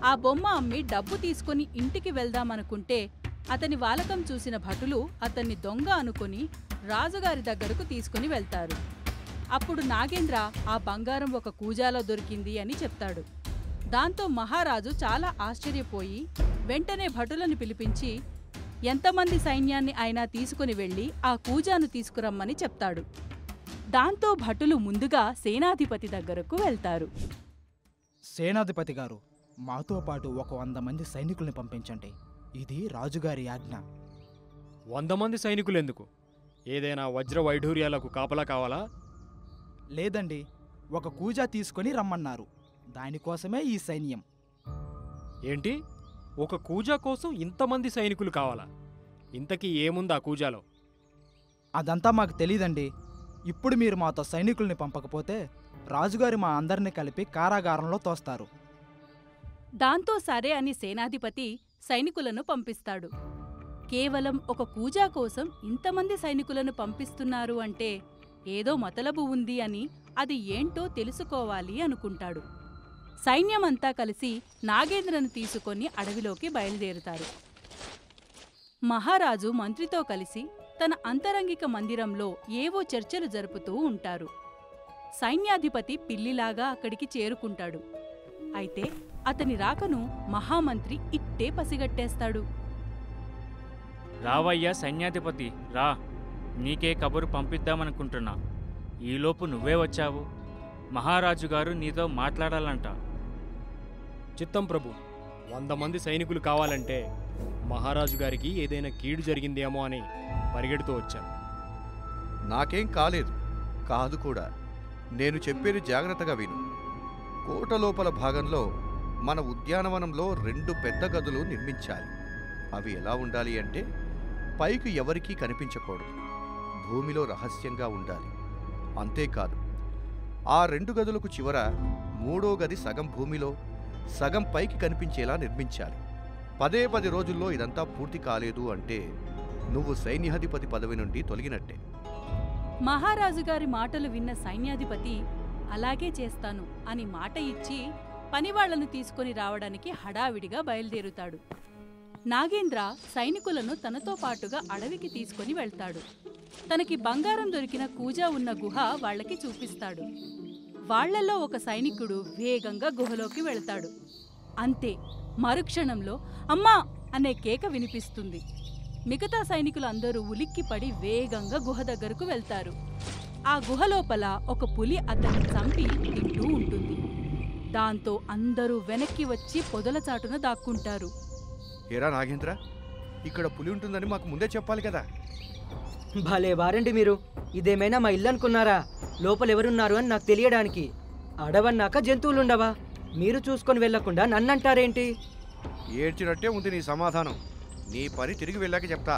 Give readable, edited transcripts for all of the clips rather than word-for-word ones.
ఆ బొమ్మ అమ్మి డబ్బు తీసుకుని ఇంటికి వెళ్దామనుకుంటే అతని వాలకం చూసిన భటులు అతన్ని దొంగ అనుకుని రాజుగారి దగ్గరకు తీసుకుని వెళ్తారు. అప్పుడు నాగేంద్ర ఆ బంగారం ఒక కూజాలో దొరికింది అని చెప్తాడు. దాంతో మహారాజు చాలా ఆశ్చర్యపోయి వెంటనే భటులను పిలిపించి ఎంతమంది సైన్యాన్ని అయినా తీసుకుని వెళ్లి ఆ కూజాను తీసుకురమ్మని చెప్తాడు. దాంతో భటులు ముందుగా సేనాధిపతి దగ్గరకు వెళ్తారు. సేనాధిపతి గారు, మాతో పాటు ఒక 100 మంది సైనికుల్ని పంపించండి. ఇది రాజుగారి ఆజ్ఞ. 100 మంది సైనికులెందుకు? ఏదైనా వజ్ర వైఢూర్యాలకు కాపలా కావాలా? లేదండి, ఒక కూజా తీసుకొని రమ్మన్నారు. దానికోసమే ఈ సైన్యం. ఏంటి, ఒక కూజా కోసం ఇంతమంది సైనికులు కావాలా? ఇంతకీ ఏముందా కూజాలో? అదంతా మాకు తెలీదండి. ఇప్పుడు మీరు మాతో సైనికుల్ని పంపకపోతే రాజుగారి మా అందరినీ కలిపి కారాగారంలో తోస్తారు. దాంతో సరే అని సేనాధిపతి సైనికులను పంపిస్తాడు. కేవలం ఒక కూజా కోసం ఇంతమంది సైనికులను పంపిస్తున్నారు అంటే ఏదో మతలబు ఉంది అని, అది ఏంటో తెలుసుకోవాలి అనుకుంటాడు. సైన్యమంతా కలిసి నాగేంద్రను తీసుకొని అడవిలోకి బయలుదేరుతారు. మహారాజు మంత్రితో కలిసి తన అంతరంగిక మందిరంలో ఏవో చర్చలు జరుపుతూ ఉంటారు. సైన్యాధిపతి పిల్లిలాగా అక్కడికి చేరుకుంటాడు. అయితే అతని రాకను మహామంత్రి ఇట్టే పసిగట్టేస్తాడు. రావయ్యా సైన్యాధిపతి, రా. నీకే కబురు పంపిద్దామనుకుంటున్నా. ఈలోపు నువ్వే వచ్చావు. మహారాజుగారు నీతో మాట్లాడాలంట. చిత్తం ప్రభు, 100 మంది సైనికులు కావాలంటే మహారాజు గారికి ఏదైనా కీడు జరిగిందేమో అని పరిగెడుతూ వచ్చాను. నాకేం కాలేదు, కాదు కూడా. నేను చెప్పేది జాగ్రత్తగా విను. కోట లోపల భాగంలో మన ఉద్యానవనంలో 2 పెద్ద గదులు నిర్మించాలి. అవి ఎలా ఉండాలి అంటే పైకి ఎవరికీ కనిపించకూడదు, భూమిలో రహస్యంగా ఉండాలి. అంతేకాదు, ఆ 2 గదులకు చివర 3వ గది సగం భూమిలో సగం పైకి కనిపించేలా నిర్మించాలి. 10 రోజుల్లో ఇదంతా పూర్తి కాలేదు అంటే నువ్వు సైన్యాధిపతి పదవి నుండి తొలగినట్టే. మహారాజుగారి మాటలు విన్న సైన్యాధిపతి అలాగే చేస్తాను అని మాట ఇచ్చి పనివాళ్లను తీసుకుని రావడానికి హడావిడిగా బయలుదేరుతాడు. నాగేంద్ర సైనికులను తనతో పాటుగా అడవికి తీసుకుని వెళ్తాడు. తనకి బంగారం దొరికిన కూజా ఉన్న గుహ వాళ్లకి చూపిస్తాడు. వాళ్లలో ఒక సైనికుడు వేగంగా గుహలోకి వెళ్తాడు. అంతే, మరుక్షణంలో అమ్మా అనే కేక వినిపిస్తుంది. మిగతా సైనికులందరూ ఉలిక్కిపడి వేగంగా గుహ దగ్గరకు వెళ్తారు. ఆ గుహలోపల ఒక పులి అతన్ని చంపి తింటూ ఉంటుంది. దాంతో అందరూ వెనక్కి వచ్చి పొదల చాటున దాక్కుంటారు. ఏరా నాగేంద్ర, ఇక్కడ పులి ఉంటుందని మాకు ముందే చెప్పాలి కదా. భలే వారండి మీరు. ఇదేమైనా మా ఇల్లు అనుకున్నారా? లోపలెవరున్నారు అని నాకు తెలియడానికి. అడవన్నాక జంతువులుండవా? మీరు చూసుకొని వెళ్లకుండా నన్నంటారేంటి? ఏడ్చినట్టే ఉంది నీ సమాధానం. నీ పని తిరిగి వెళ్ళాక చెప్తా.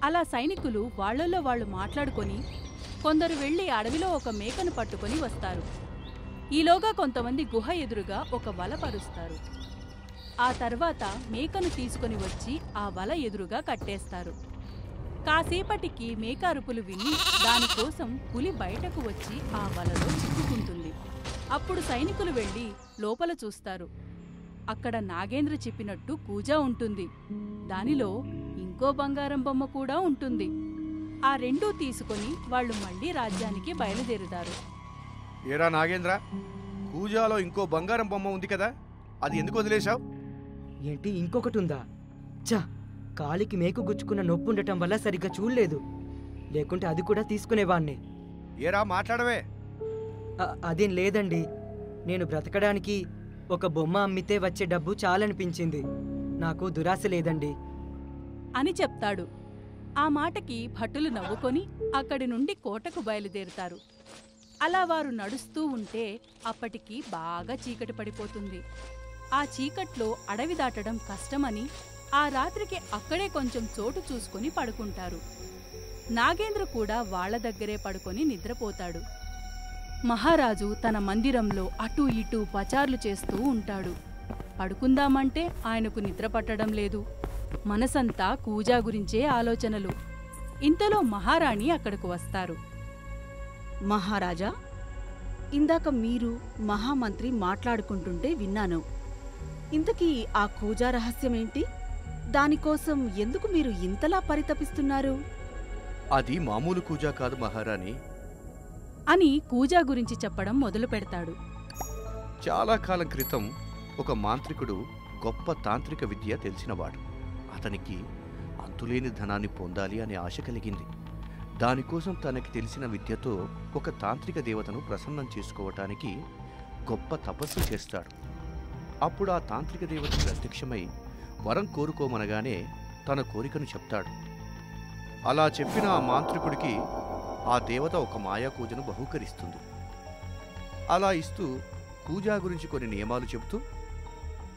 అలా సైనికులు వాళ్లలో వాళ్ళు మాట్లాడుకొని కొందరు వెళ్లి అడవిలో ఒక మేకను పట్టుకొని వస్తారు. ఈలోగా కొంతమంది గుహ ఎదురుగా ఒక వల పరుస్తారు. ఆ తర్వాత మేకను తీసుకుని వచ్చి ఆ వల ఎదురుగా కట్టేస్తారు. కాసేపటికి మేక అరుపులు విని దానికోసం పులి బయటకు వచ్చి ఆ వలలో చిక్కుకుంటుంది. అప్పుడు సైనికులు వెళ్లి లోపల చూస్తారు. అక్కడ నాగేంద్ర చెప్పినట్టు కూజా ఉంటుంది. దానిలో ఇంకో బంగారం బొమ్మ కూడా ఉంటుంది. ఆ 2 తీసుకుని వాళ్ళు మళ్లీ రాజ్యానికి బయలుదేరుతారు. ఏరా నాగేంద్ర, కూజాలో ఇంకో బంగారం బొమ్మ ఉంది కదా, అది ఎందుకు వదిలేశావు? ఏంటి, ఇంకొకటి ఉందా? చా, కాలికి మేకు గుచ్చుకున్న నొప్పి ఉండటం వల్ల సరిగ్గా చూడలేదు. లేకుంటే అది కూడా తీసుకునేవాణ్ణి. ఏరా మాట్లాడవే. అదేం లేదండి. నేను బ్రతకడానికి ఒక బొమ్మ అమ్మితే వచ్చే డబ్బు చాలనిపించింది. నాకు దురాశ లేదండి అని చెప్తాడు. ఆ మాటకి భటులు నవ్వుకొని అక్కడి నుండి కోటకు బయలుదేరుతారు. అలా వారు నడుస్తూ ఉంటే అప్పటికి బాగా చీకటి పడిపోతుంది. ఆ చీకట్లో అడవి దాటడం కష్టమని ఆ రాత్రికి అక్కడే కొంచెం చోటు చూసుకుని పడుకుంటారు. నాగేంద్ర కూడా వాళ్ల దగ్గరే పడుకొని నిద్రపోతాడు. మహారాజు తన మందిరంలో అటూ ఇటూ పచార్లు చేస్తూ ఉంటాడు. పడుకుందామంటే ఆయనకు నిద్ర పట్టడం లేదు. మనసంతా కూజా గురించే ఆలోచనలు. ఇంతలో మహారాణి అక్కడకు వస్తారు. మహారాజా, ఇందాక మీరు మహామంత్రి మాట్లాడుకుంటుంటే విన్నాను. ఇంతకీ ఆ కూజా రహస్యమేంటి? దానికోసం ఎందుకు మీరు ఇంతలా పరితపిస్తున్నారు? అది మామూలు కూజా కాదు మహారాణి. అని కూజా గురించి చెప్పడం మొదలు పెడతాడు. చాలా కాలం క్రితం ఒక మాంత్రికుడు గొప్ప తాంత్రిక విద్య తెలిసినవాడు. అతనికి అంతులేని ధనాన్ని పొందాలి అనే ఆశ కలిగింది. దానికోసం తనకి తెలిసిన విద్యతో ఒక తాంత్రిక దేవతను ప్రసన్నం చేసుకోవటానికి గొప్ప తపస్సు చేస్తాడు. అప్పుడు ఆ తాంత్రిక దేవత ప్రత్యక్షమై వరం కోరుకోమనగానే తన కోరికను చెప్తాడు. అలా చెప్పిన ఆ మాంత్రికుడికి ఆ దేవత ఒక మాయా కూజను బహూకరిస్తుంది. అలా ఇస్తూ కూజా గురించి కొన్ని నియమాలు చెబుతూ,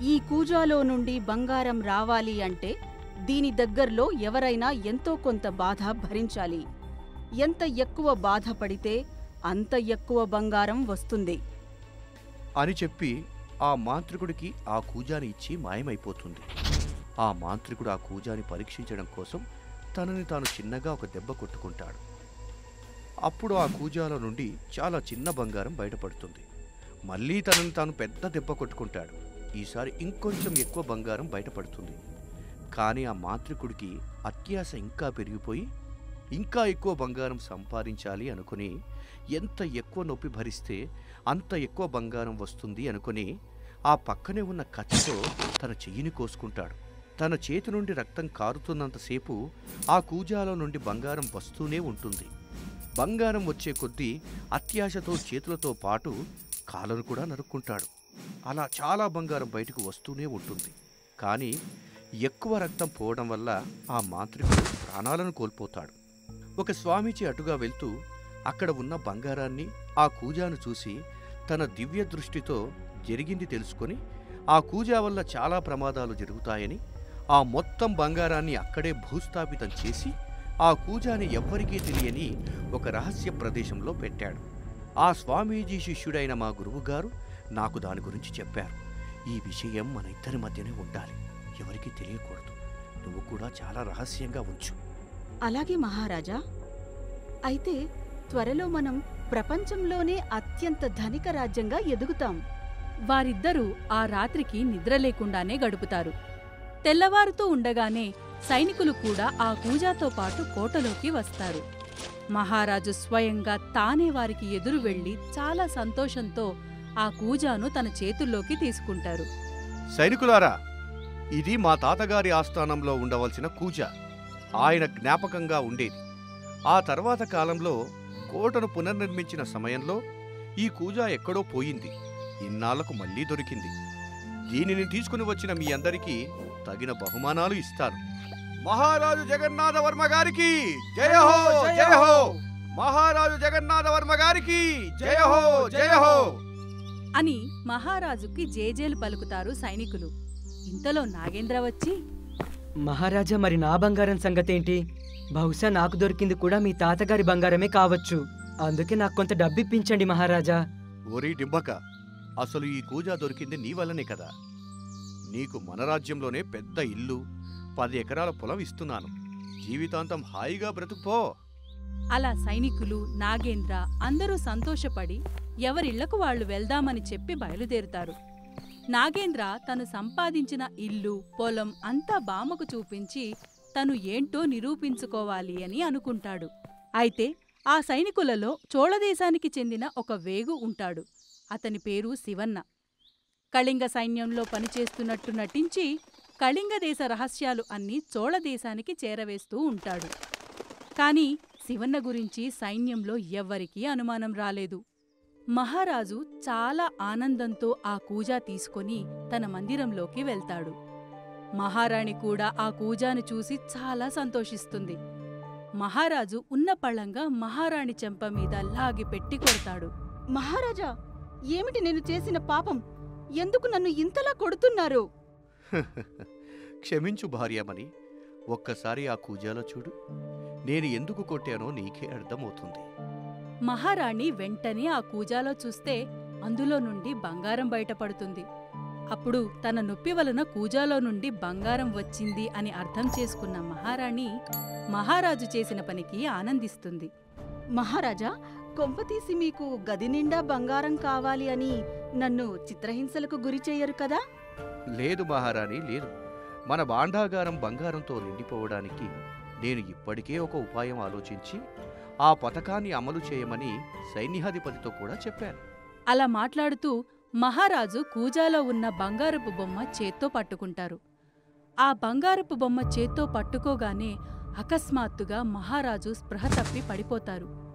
ఈ కూజాలో నుండి బంగారం రావాలి అంటే దీని దగ్గర్లో ఎవరైనా ఎంతో కొంత బాధ భరించాలి. ఎంత ఎక్కువ బాధపడితే అంత ఎక్కువ బంగారం వస్తుంది అని చెప్పి ఆ మాంత్రికుడికి ఆ కూజాని ఇచ్చి మాయమైపోతుంది. ఆ మాంత్రికుడు ఆ కూజాని పరీక్షించడం కోసం తనని తాను చిన్నగా ఒక దెబ్బ కొట్టుకుంటాడు. అప్పుడు ఆ కూజాలో నుండి చాలా చిన్న బంగారం బయటపడుతుంది. మళ్ళీ తనని తాను పెద్ద దెబ్బ కొట్టుకుంటాడు. ఈసారి ఇంకొంచెం ఎక్కువ బంగారం బయటపడుతుంది. కానీ ఆ మాంత్రికుడికి అత్యాశ ఇంకా పెరిగిపోయి ఇంకా ఎక్కువ బంగారం సంపాదించాలి అనుకుని, ఎంత ఎక్కువ నొప్పి భరిస్తే అంత ఎక్కువ బంగారం వస్తుంది అనుకుని ఆ పక్కనే ఉన్న కత్తితో తన చెయ్యిని కోసుకుంటాడు. తన చేతి నుండి రక్తం కారుతున్నంతసేపు ఆ కూజాలో నుండి బంగారం వస్తూనే ఉంటుంది. బంగారం వచ్చే కొద్దీ అత్యాశతో చేతులతో పాటు కాళ్ళను కూడా నరుక్కుంటాడు. అలా చాలా బంగారం బయటకు వస్తూనే ఉంటుంది. కానీ ఎక్కువ రక్తం పోవడం వల్ల ఆ మాంత్రికుడు ప్రాణాలను కోల్పోతాడు. ఒక స్వామీజీ అటుగా వెళ్తూ అక్కడ ఉన్న బంగారాన్ని, ఆ కూజాను చూసి తన దివ్య దృష్టితో జరిగింది తెలుసుకొని ఆ కూజా వల్ల చాలా ప్రమాదాలు జరుగుతాయని ఆ మొత్తం బంగారాన్ని అక్కడే భూస్థాపితం చేసి ఆ కూజాని ఎవ్వరికీ తెలియని ఒక రహస్య ప్రదేశంలో పెట్టాడు. ఆ స్వామీజీ శిష్యుడైన మా గురువుగారు నాకు దాని గురించి చెప్పారు. ఈ విషయం మన ఇద్దరి మధ్యనే ఉండాలి, ఎవరికీ తెలియకూడదు. నువ్వు కూడా చాలా రహస్యంగా ఉంచు. అలాగే మహారాజా. అయితే త్వరలో మనం ప్రపంచంలోనే అత్యంత ధనిక రాజ్యంగా ఎదుగుతాం. వారిద్దరూ ఆ రాత్రికి నిద్రలేకుండానే గడుపుతారు. తెల్లవారుతూ ఉండగానే సైనికులు కూడా ఆ కూజాతో పాటు కోటలోకి వస్తారు. మహారాజు స్వయంగా తానే వారికి ఎదురు వెళ్లి చాలా సంతోషంతో ఆ కూజాను తన చేతుల్లోకి తీసుకుంటారు. సైనికులారా, ఇది మా తాతగారి ఆస్థానంలో ఉండవలసిన కూజా. ఆయన జ్ఞాపకంగా ఉండేది. ఆ తర్వాత కాలంలో కోటను పునర్నిర్మించిన సమయంలో ఈ కూజా ఎక్కడో పోయింది. ఇన్నాళ్లకు మళ్లీ దొరికింది. దీనిని తీసుకుని వచ్చిన మీ అందరికీ తగిన బహుమానాలు ఇస్తాను. మహారాజు జగన్నాథ వర్మ గారికి జయ హో, జయ హో! మహారాజు జగన్నాథ వర్మ గారికి జయ హో, జయ హో! అని మహారాజుకి జేజేలు పలుకుతారు సైనికులు. ఇంతలో నాగేంద్ర వచ్చి, మహారాజా, మరి నా బంగారం సంగతేంటి? బహుశా నాకు దొరికింది కూడా మీ తాతగారి బంగారమే కావచ్చు. అందుకే నాకు కొంత డబ్బిప్పించండి మహారాజా. ఓరి డింబక, అసలు ఈ కూజా దొరికింది నీ వల్లనే కదా. నీకు మన రాజ్యంలోనే పెద్ద ఇల్లు, 10 ఎకరాల పొలం ఇస్తున్నాను. జీవితాంతం హాయిగా బ్రతుకుపో. అలా సైనికులు, నాగేంద్ర అందరూ సంతోషపడి ఎవరిళ్లకు వాళ్లు వెళ్దామని చెప్పి బయలుదేరుతారు. నాగేంద్ర తను సంపాదించిన ఇల్లు, పొలం అంతా బామ్మకు చూపించి తను ఏంటో నిరూపించుకోవాలి అని అనుకుంటాడు. అయితే ఆ సైనికులలో చోళదేశానికి చెందిన ఒక వేగు ఉంటాడు. అతని పేరు శివన్న. కళింగ సైన్యంలో పనిచేస్తున్నట్టు నటించి కళింగదేశ రహస్యాలు అన్నీ చోళదేశానికి చేరవేస్తూ ఉంటాడు. కాని శివన్న గురించి సైన్యంలో ఎవ్వరికీ అనుమానం రాలేదు. మహారాజు చాలా ఆనందంతో ఆ కూజా తీసుకొని తన మందిరంలోకి వెళ్తాడు. మహారాణి కూడా ఆ కూజాను చూసి చాలా సంతోషిస్తుంది. మహారాజు ఉన్న పళంగా మహారాణి చెంప మీద లాగి పెట్టి కొడతాడు. మహారాజా, ఏమిటి నేను చేసిన పాపం? ఎందుకు నన్ను ఇంతలా కొడుతున్నారు? క్షమించు భార్యామణి, ఒక్కసారి ఆ కూజాలో చూడు. నేను ఎందుకు కొట్టానో నీకే అర్థమవుతుంది. మహారాణి వెంటనే ఆ కూజాలో చూస్తే అందులో నుండి బంగారం బయటపడుతుంది. అప్పుడు తన నొప్పి వలన కూజాలో నుండి బంగారం వచ్చింది అని అర్థం చేసుకున్న మహారాణి మహారాజు చేసిన పనికి ఆనందిస్తుంది. మహారాజా, కొంపతీసి మీకు గది నిండా బంగారం కావాలి అని నన్ను చిత్రహింసలకు గురి చెయ్యరు కదా? లేదు మహారాణి, లేదు. మన భాండాగారం బంగారంతో నిండిపోవడానికి నేను ఇప్పటికే ఒక ఉపాయం ఆలోచించి ఆ పథకాన్ని అమలు చేయమని సైన్యాధిపతితో కూడా చెప్పాను. అలా మాట్లాడుతూ మహారాజు కూజాలో ఉన్న బంగారపు బొమ్మ చేత్తో పట్టుకుంటారు. ఆ బంగారపు బొమ్మ చేత్తో పట్టుకోగానే అకస్మాత్తుగా మహారాజు స్పృహ తప్పి పడిపోతారు.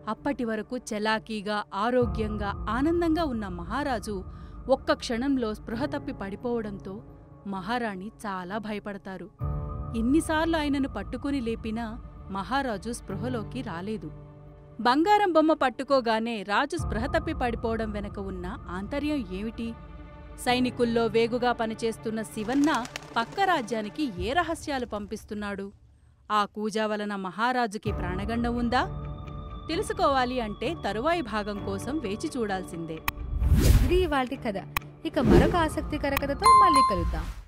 అప్పటి వరకు చలాకీగా, ఆరోగ్యంగా, ఆనందంగా ఉన్న మహారాజు ఒక్క క్షణంలో స్పృహ తప్పి పడిపోవడంతో మహారాణి చాలా భయపడతారు. ఎన్నిసార్లు ఆయనను పట్టుకుని లేపినా మహారాజు స్పృహలోకి రాలేదు. బంగారం బొమ్మ పట్టుకోగానే రాజు స్పృహ తప్పి పడిపోవడం వెనక ఉన్న ఆంతర్యం ఏమిటి? సైనికుల్లో వేగుగా పనిచేస్తున్న శివన్న పక్క రాజ్యానికి ఏ రహస్యాలు పంపిస్తున్నాడు? ఆ కూజా వలన మహారాజుకి ప్రాణగండం ఉందా? తెలుసుకోవాలి అంటే తరువాయి భాగం కోసం వేచి చూడాల్సిందే. ఇది ఇవాల్టి కథ. ఇక మరొక ఆసక్తికర కథతో మళ్ళీ కలుద్దాం.